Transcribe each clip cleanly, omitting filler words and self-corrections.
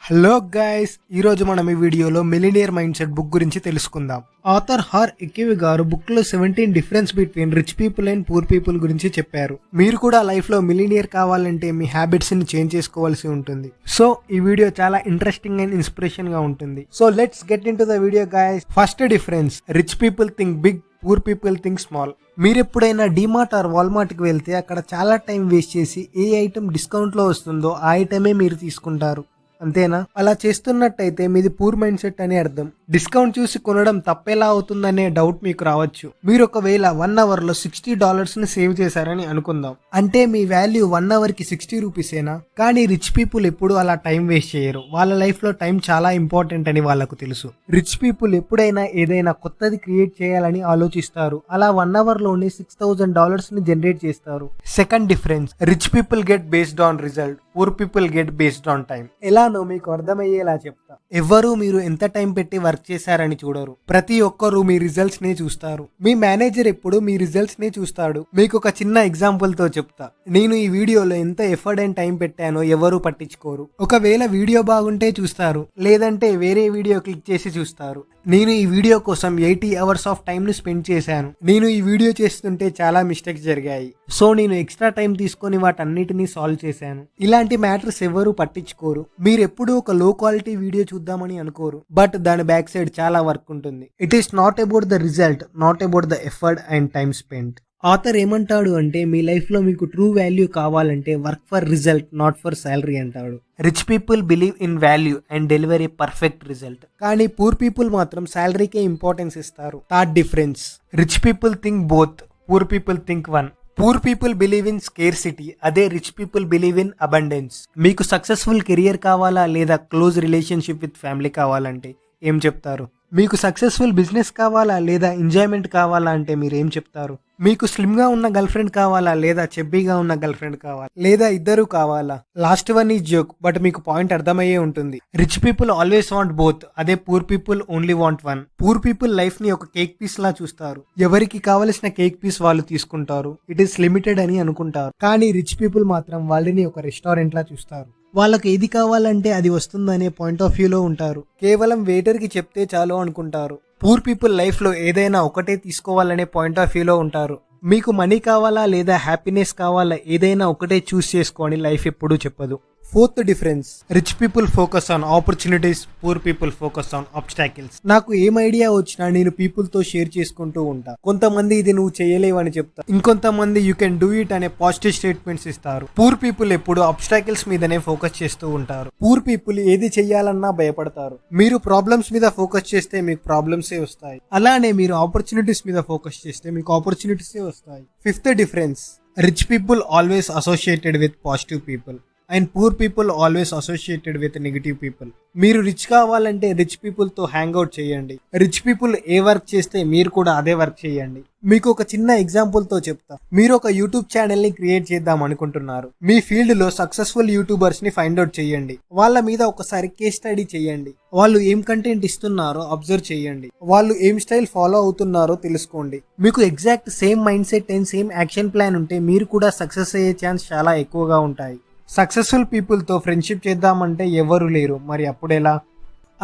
Hello guys, ఈరోజు మనం ఈ వీడియోలో మిలినియర్ మైండ్ సెట్ బుక్ గురించి తెలుసుకుందాం. ఆథర్ హార్ ఎకివి గారు బుక్ లో 17 difference between rich people and poor people గురించి చెప్పారు. మీరు కూడా లైఫ్ లో మిలినియర్ కావాలంటే మీ హ్యాబిట్స్ ని చేంజ్ చేసుకోవాల్సి ఉంటుంది. సో ఈ వీడియో చాలా ఇంట్రెస్టింగ్ అండ్ ఇన్స్పిరేషన్ గా ఉంటుంది. So let's get into the video guys. First difference, rich people think big, poor people think small. మీరు ఎప్పుడైనా డిమార్ట్ ఆర్ వాల్మార్ట్ కి వెళ్తే అక్కడ చాలా టైం వేస్ట్ చేసి ఏ ఐటమ్ డిస్కౌంట్ లో వస్తుందో ఆ ఐటమే మీరు తీసుకుంటారు, అంతేనా? అలా చేస్తున్నట్టయితే మీది పూర్ మైండ్ సెట్ అని అర్థం. డిస్కౌంట్ చూసి కొనడం తప్పేలా అవుతుందనే డౌట్ మీకు రావచ్చు. మీరు ఒకవేళ 1 అవర్ లో $60 ని సేవ్ చేశారని అనుకుందాం. అంటే మీ వాల్యూ 1 అవర్ కి 60 రూపీసేనా? కానీ రిచ్ పీపుల్ ఎప్పుడు అలా టైం వేస్ట్ చేయరు. వాళ్ళ లైఫ్ లో టైం చాలా ఇంపార్టెంట్ అని వాళ్ళకు తెలుసు. రిచ్ పీపుల్ ఎప్పుడైనా ఏదైనా కొత్తది క్రియేట్ చేయాలని ఆలోచిస్తారు. అలా 1 అవర్ లోనే $6,000 ని జనరేట్ చేస్తారు. Second difference, rich people get based on result, poor people get based on time. ఎలానో మీకు అర్థమయ్యేలా చెప్తా. ఎవ్వరూ మీరు ఎంత టైం పెట్టి వర్క్ చేశారని చూడరు. ప్రతి ఒక్కరూ మీ రిజల్ట్స్ నే చూస్తారు. మీ మేనేజర్ ఎప్పుడు మీ రిజల్ట్స్ నే చూస్తాడు. మీకు ఒక చిన్న ఎగ్జాంపుల్ తో చెప్తా. నేను ఈ వీడియోలో ఎంత ఎఫర్ట్ అండ్ టైం పెట్టానో ఎవరూ పట్టించుకోరు. ఒకవేళ వీడియో బాగుంటే చూస్తారు, లేదంటే వేరే వీడియో క్లిక్ చేసి చూస్తారు. నేను ఈ వీడియో కోసం 80 అవర్స్ ఆఫ్ టైం ని స్పెండ్ చేశాను. నేను ఈ వీడియో చేస్తుంటే చాలా మిస్టేక్స్ జరిగాయి. సో నేను ఎక్స్ట్రా టైం తీసుకొని వాటన్నిటిని సాల్వ్ చేశాను. ఇలాంటి మ్యాటర్స్ ఎవరు పట్టించుకోరు. మీరు ఎప్పుడూ ఒక లో క్వాలిటీ వీడియో చూద్దామని అనుకోరు, బట్ దాని బ్యాక్ సైడ్ చాలా వర్క్ ఉంటుంది. It is not about the result, not about the effort and time spend. Author ఏమంటాడు అంటే, మీ లైఫ్ లో మీకు ట్రూ వాల్యూ కావాలంటే work for result, not for salary అంటాడు. Rich people believe in value and deliver a perfect result. కానీ poor people మాత్రం శాలరీకే ఇంపార్టెన్స్ ఇస్తారు. Third difference, rich people think both, poor people think one. Poor people believe in scarcity, అదే rich people believe in abundance. మీకు successful career కావాలా లేదా close relationship with family కావాలంటే ఏం చెప్తారు? మీకు సక్సెస్ఫుల్ బిజినెస్ కావాలా లేదా ఎంజాయ్మెంట్ కావాలా అంటే మీరు ఏం చెప్తారు? మీకు స్లిమ్ గా ఉన్న గర్ల్ ఫ్రెండ్ కావాలా లేదా చెబ్బీగా ఉన్న గర్ల్ ఫ్రెండ్ కావాలా లేదా ఇద్దరు కావాలా? లాస్ట్ వన్ ఈ జోక్, బట్ మీకు పాయింట్ అర్థమయ్యే ఉంటుంది. Rich people always want both, అదే poor people only want one. Poor people life ని ఒక కేక్ పీస్ లా చూస్తారు. ఎవరికి కావలసిన కేక్ పీస్ వాళ్ళు తీసుకుంటారు. ఇట్ ఈస్ లిమిటెడ్ అని అనుకుంటారు. కానీ రిచ్ పీపుల్ మాత్రం వాళ్ళని ఒక రెస్టారెంట్ లా చూస్తారు. వాళ్ళకి ఏది కావాలంటే అది వస్తుందనే పాయింట్ ఆఫ్ వ్యూలో ఉంటారు. కేవలం వెయిటర్ కి చెప్తే చాలు అనుకుంటారు. పూర్ పీపుల్ లైఫ్ లో ఏదైనా ఒకటే తీసుకోవాలనే పాయింట్ ఆఫ్ వ్యూలో ఉంటారు. మీకు మనీ కావాలా లేదా హ్యాపీనెస్ కావాలా, ఏదైనా ఒకటే చూస్ చేసుకోని లైఫ్ ఎప్పుడూ చెప్పదు. Fourth difference, rich people focus on opportunities, poor people focus on ఆబ్స్టాకిల్స్. నాకు ఏం ఐడియా వచ్చినా నేను పీపుల్ తో షేర్ చేసుకుంటూ ఉంటా. కొంతమంది ఇది నువ్వు చేయలేవు అని చెప్తా, ఇంకొంతమంది యూ కెన్ డూ ఇట్ అనే పాజిటివ్ స్టేట్మెంట్స్ ఇస్తారు. పూర్ పీపుల్ ఎప్పుడు ఆబ్స్టాకిల్స్ మీదనే ఫోకస్ చేస్తూ ఉంటారు. పూర్ పీపుల్ ఏది చెయ్యాలన్నా భయపడతారు. మీరు ప్రాబ్లమ్స్ మీద ఫోకస్ చేస్తే మీకు ప్రాబ్లమ్సే వస్తాయి. అలానే మీరు ఆపర్చునిటీస్ మీద ఫోకస్ చేస్తే మీకు ఆపర్చునిటీసే వస్తాయి. Fifth difference, rich people always associated with positive people and poor people always associated with negative people. మీరు రిచ్ కావాలంటే రిచ్ పీపుల్ తో హ్యాంగ్ అవుట్ చేయండి. రిచ్ పీపుల్ ఏ వర్క్ చేస్తే మీరు కూడా అదే వర్క్ చేయండి. మీకు ఒక చిన్న ఎగ్జాంపుల్ తో చెప్తా. మీరు ఒక యూట్యూబ్ ఛానల్ ని క్రియేట్ చేద్దాం అనుకుంటున్నారు. మీ ఫీల్డ్ లో సక్సెస్ఫుల్ యూట్యూబర్స్ ని ఫైండ్ అవుట్ చేయండి. వాళ్ళ మీద ఒకసారి కేస్ స్టడీ చేయండి. వాళ్ళు ఏం కంటెంట్ ఇస్తున్నారో అబ్జర్వ్ చేయండి. వాళ్ళు ఏం స్టైల్ ఫాలో అవుతున్నారో తెలుసుకోండి. మీకు exact same mind set and same action plan ఉంటే మీరు కూడా సక్సెస్ అయ్యే ఛాన్స్ చాలా ఎక్కువగా ఉంటాయి. సక్సెస్ఫుల్ పీపుల్ తో ఫ్రెండ్షిప్ చేద్దామంటే ఎవరు లేరు, మరి అప్పుడెలా?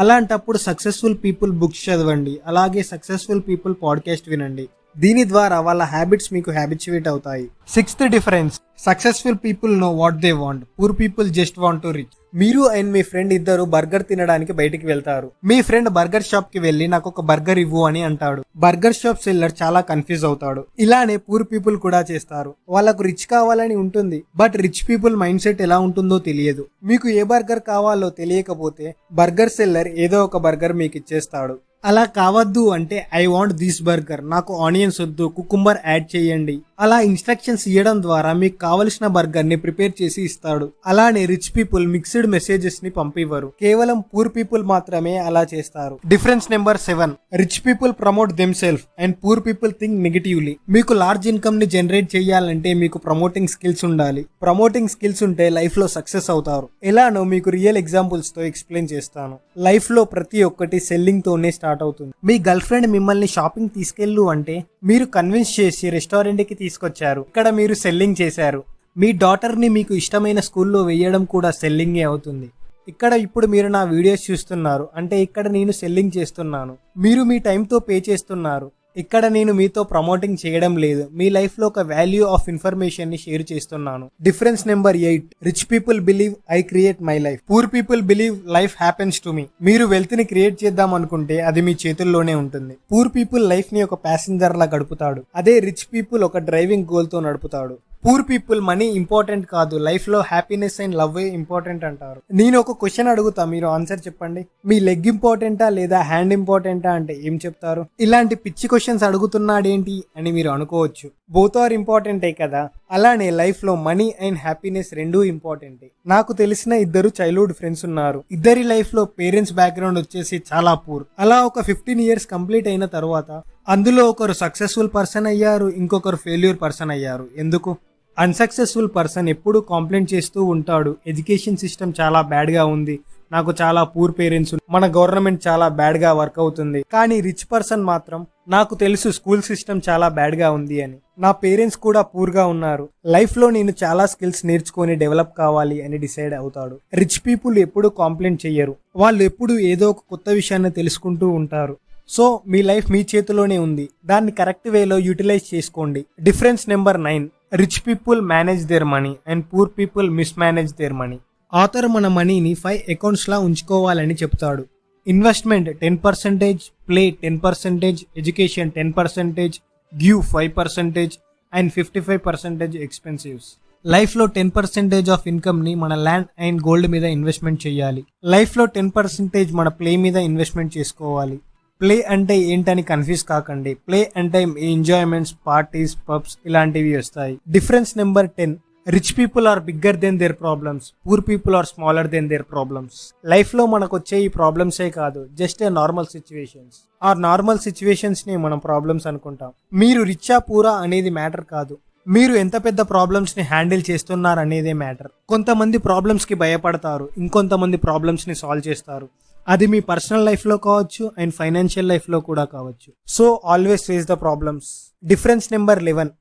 అలాంటప్పుడు సక్సెస్ఫుల్ పీపుల్ బుక్స్ చదవండి, అలాగే సక్సెస్ఫుల్ పీపుల్ పాడ్కాస్ట్ వినండి. దీని ద్వారా వాళ్ళ హ్యాబిట్స్ మీకు హ్యాబిచువేట్ అవుతాయి. Sixth difference, successful people know what they want, poor people just want to rich. మీరు అండ్ మీ ఫ్రెండ్ ఇద్దరు బర్గర్ తినడానికి బయటికి వెళ్తారు. మీ ఫ్రెండ్ బర్గర్ షాప్ కి వెళ్లి నాకు ఒక బర్గర్ ఇవ్వు అని అంటాడు. బర్గర్ షాప్ సెల్లర్ చాలా కన్ఫ్యూజ్ అవుతాడు. ఇలానే పూర్ పీపుల్ కూడా చేస్తారు. వాళ్ళకు రిచ్ కావాలని ఉంటుంది, but rich people mind set ఎలా ఉంటుందో తెలియదు. మీకు ఏ బర్గర్ కావాలో తెలియకపోతే బర్గర్ సెల్లర్ ఏదో ఒక బర్గర్ మీకు ఇచ్చేస్తాడు. అలా కావద్దు అంటే ఐ వాంట్ దిస్ బర్గర్, నాకు ఆనియన్స్ వద్దు, కుకుంబర్ యాడ్ చేయండి. అలా ఇన్స్ట్రక్షన్స్ ఇవ్వడం ద్వారా మీకు కావలసిన బర్గర్ ని ప్రిపేర్ చేసి ఇస్తాడు. అలానే రిచ్ పీపుల్ మిక్స్డ్ మెసేజెస్ ని పంపివ్వరు. కేవలం పూర్ పీపుల్ మాత్రమే అలా చేస్తారు. Difference number 7, rich people promote them self and poor people think negatively. మీకు లార్జ్ ఇన్కమ్ ని జనరేట్ చేయాలంటే మీకు ప్రమోటింగ్ స్కిల్స్ ఉండాలి. ప్రమోటింగ్ స్కిల్స్ ఉంటే లైఫ్ లో సక్సెస్ అవుతారు. ఎలానో మీకు రియల్ ఎగ్జాంపుల్స్ తో ఎక్స్ప్లెయిన్ చేస్తాను. లైఫ్ లో ప్రతి ఒక్కటి సెల్లింగ్ తోనే స్టార్ట్ అవుతుంది. మీ గర్ల్ ఫ్రెండ్ మిమ్మల్ని షాపింగ్ తీసుకెళ్ళు అంటే మీరు కన్విన్స్ చేసి రెస్టారెంట్ కి తీసుకొచ్చారు. ఇక్కడ మీరు సెల్లింగ్ చేశారు. మీ డాటర్ ని మీకు ఇష్టమైన స్కూల్లో వేయడం కూడా సెల్లింగే అవుతుంది. ఇక్కడ ఇప్పుడు మీరు నా వీడియోస్ చూస్తున్నారు అంటే ఇక్కడ నేను సెల్లింగ్ చేస్తున్నాను, మీరు మీ టైంతో పే చేస్తున్నారు. ఇక్కడ నేను మీతో ప్రమోటింగ్ చేయడం లేదు, మీ లైఫ్ లో ఒక వాల్యూ ఆఫ్ ఇన్ఫర్మేషన్ ని షేర్ చేస్తున్నాను. Difference number 8, rich people believe I create my life, poor people believe life happens to me. మీరు వెల్త్ ని క్రియేట్ చేద్దాం అనుకుంటే అది మీ చేతుల్లోనే ఉంటుంది. పూర్ పీపుల్ లైఫ్ ని ఒక ప్యాసింజర్ లా గడుపుతాడు, అదే రిచ్ పీపుల్ ఒక డ్రైవింగ్ గోల్ తో నడుపుతాడు. పూర్ పీపుల్ మనీ ఇంపార్టెంట్ కాదు, లైఫ్ లో హ్యాపీనెస్ అండ్ లవ్ ఇంపార్టెంట్ అంటారు. నేను ఒక క్వశ్చన్ అడుగుతా, మీరు ఆన్సర్ చెప్పండి. మీ లెగ్ ఇంపార్టెంటా లేదా హ్యాండ్ ఇంపార్టెంటా అంటే ఏం చెప్తారు? ఇలాంటి పిచ్చి క్వశ్చన్స్ అడుగుతున్నాడేంటి అని మీరు అనుకోవచ్చు. బోత్ ఆర్ ఇంపార్టెంటే కదా. అలానే లైఫ్ లో మనీ అండ్ హ్యాపీనెస్ రెండూ ఇంపార్టెంటే. నాకు తెలిసిన 2 చైల్డ్హుడ్ ఫ్రెండ్స్ ఉన్నారు. ఇద్దరి లైఫ్ లో పేరెంట్స్ బ్యాక్గ్రౌండ్ వచ్చేసి చాలా పూర్. అలా ఒక 15 years కంప్లీట్ అయిన తర్వాత అందులో ఒకరు సక్సెస్ఫుల్ పర్సన్ అయ్యారు, ఇంకొకరు ఫెయిల్యూర్ పర్సన్ అయ్యారు. ఎందుకు? అన్సక్సెస్ఫుల్ పర్సన్ ఎప్పుడు కంప్లైంట్ చేస్తూ ఉంటాడు, ఎడ్యుకేషన్ సిస్టమ్ చాలా బ్యాడ్ గా ఉంది, నాకు చాలా పూర్ పేరెంట్స్, మన గవర్నమెంట్ చాలా బ్యాడ్ గా వర్క్ అవుతుంది. కానీ రిచ్ పర్సన్ మాత్రం నాకు తెలుసు స్కూల్ సిస్టమ్ చాలా బ్యాడ్ గా ఉంది అని, నా పేరెంట్స్ కూడా పూర్ గా ఉన్నారు, లైఫ్ లో నేను చాలా స్కిల్స్ నేర్చుకొని డెవలప్ కావాలి అని డిసైడ్ అవుతాడు. రిచ్ పీపుల్ ఎప్పుడు కంప్లైంట్ చెయ్యరు, వాళ్ళు ఎప్పుడు ఏదో ఒక కొత్త విషయాన్ని తెలుసుకుంటూ ఉంటారు. సో మీ లైఫ్ మీ చేతిలోనే ఉంది, దాన్ని కరెక్ట్ వేలో యూటిలైజ్ చేసుకోండి. Difference number 9, rich people manage their money and poor people mismanage their money. Author మన మనీని 5 accounts లా ఉంచుకోవాలని చెప్తాడు. Investment 10%, play 10%, education 10%, give 5% and 55% expensives. Life లో 10% ఆఫ్ ఇన్కమ్ ని మన ల్యాండ్ అండ్ గోల్డ్ మీద ఇన్వెస్ట్మెంట్ చేయాలి. లైఫ్ లో 10% మన ప్లే మీద ఇన్వెస్ట్మెంట్ చేసుకోవాలి. ప్లే అంటే ఏంటని కన్ఫ్యూజ్ కాకండి, ప్లే అంటే ఎంజాయ్మెంట్స్, పార్టీస్, పబ్స్ ఇలాంటివి వస్తాయి. Difference number 10, rich people are bigger than their problems, poor people are smaller than their problems. Life లో మనకు వచ్చే ఈ ప్రాబ్లమ్సే కాదు, జస్ట్ ఏ నార్మల్ సిచ్యువేషన్స్. ఆ నార్మల్ సిచ్యువేషన్స్ ని మనం ప్రాబ్లమ్స్ అనుకుంటాం. మీరు రిచ్చా పూరా అనేది మ్యాటర్ కాదు, మీరు ఎంత పెద్ద ప్రాబ్లమ్స్ ని హ్యాండిల్ చేస్తున్నారు అనేదే మ్యాటర్. కొంతమంది ప్రాబ్లమ్స్ కి భయపడతారు, ఇంకొంతమంది ప్రాబ్లమ్స్ ని సాల్వ్ చేస్తారు. అది మీ పర్సనల్ లైఫ్ లో కావచ్చు అండ్ ఫైనాన్షియల్ లైఫ్ లో కూడా కావచ్చు. So always face the problems. Difference number 11,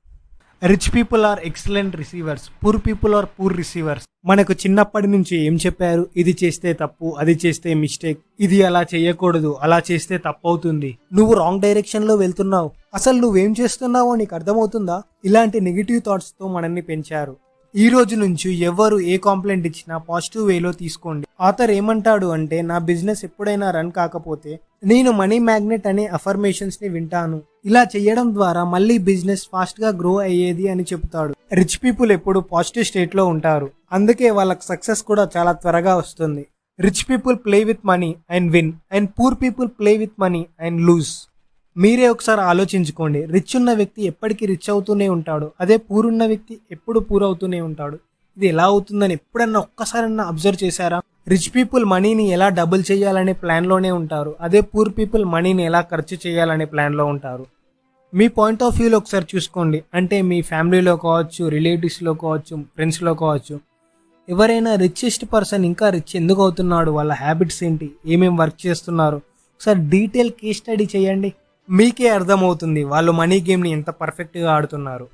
rich people are excellent receivers, poor people are poor receivers. మనకు చిన్నప్పటి నుంచి ఏం చెప్పారు? ఇది చేస్తే తప్పు, అది చేస్తే మిస్టేక్, ఇది అలా చేయకూడదు, అలా చేస్తే తప్పు అవుతుంది, నువ్వు రాంగ్ డైరెక్షన్ లో వెళ్తున్నావు, అసలు నువ్వేం చేస్తున్నావో నీకు అర్థమవుతుందా? ఇలాంటి నెగిటివ్ థాట్స్ తో మనల్ని పెంచారు. ఈ రోజు నుంచి ఎవరు ఏ కాంప్లైంట్ ఇచ్చినా పాజిటివ్ వేలో తీసుకోండి. ఆథర్ ఏమంటాడు అంటే, నా బిజినెస్ ఎప్పుడైనా రన్ కాకపోతే నేను మనీ మ్యాగ్నెట్ అనే అఫర్మేషన్స్ ని వింటాను, ఇలా చేయడం ద్వారా మళ్ళీ బిజినెస్ ఫాస్ట్ గా గ్రో అయ్యేది అని చెప్తాడు. రిచ్ పీపుల్ ఎప్పుడు పాజిటివ్ స్టేట్ లో ఉంటారు, అందుకే వాళ్ళకి సక్సెస్ కూడా చాలా త్వరగా వస్తుంది. Rich people play with money and win and poor people play with money and lose. మీరే ఒకసారి ఆలోచించుకోండి, రిచ్ ఉన్న వ్యక్తి ఎప్పటికీ రిచ్ అవుతూనే ఉంటాడు, అదే పూర్ ఉన్న వ్యక్తి ఎప్పుడు పూర్ అవుతూనే ఉంటాడు. ఇది ఎలా అవుతుందని ఎప్పుడన్నా ఒక్కసారన్నా అబ్జర్వ్ చేశారా? రిచ్ పీపుల్ మనీని ఎలా డబుల్ చేయాలనే ప్లాన్లోనే ఉంటారు, అదే పూర్ పీపుల్ మనీని ఎలా ఖర్చు చేయాలనే ప్లాన్లో ఉంటారు. మీ పాయింట్ ఆఫ్ వ్యూలో ఒకసారి చూసుకోండి, అంటే మీ ఫ్యామిలీలో కావచ్చు, రిలేటివ్స్లో కావచ్చు, ఫ్రెండ్స్లో కావచ్చు, ఎవరైనా రిచెస్ట్ పర్సన్ ఇంకా రిచ్ ఎందుకు అవుతున్నాడు, వాళ్ళ హ్యాబిట్స్ ఏంటి, ఏమేమి వర్క్ చేస్తున్నారు, ఒకసారి డీటెయిల్ కేస్ స్టడీ చేయండి, మీకే అర్థమవుతుంది వాళ్ళు మనీ గేమ్ని ఎంత పర్ఫెక్ట్గా ఆడుతున్నారు.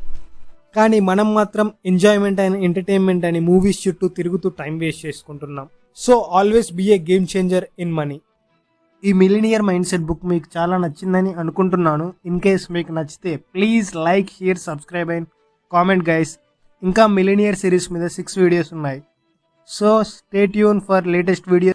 కానీ మనం మాత్రం ఎంజాయ్మెంట్ అని, ఎంటర్టైన్మెంట్ అని మూవీస్ చుట్టూ తిరుగుతూ టైం వేస్ట్ చేసుకుంటున్నాం. So always be a game changer in money. ఈ మిలినియర్ మైండ్ సెట్ బుక్ మీకు చాలా నచ్చిందని అనుకుంటున్నాను. ఇన్ కేస్ మీకు నచ్చితే please like, share, subscribe and comment guys. ఇంకా మిలినియర్ సిరీస్ మీద 6 videos ఉన్నాయి. So stay tune for latest video.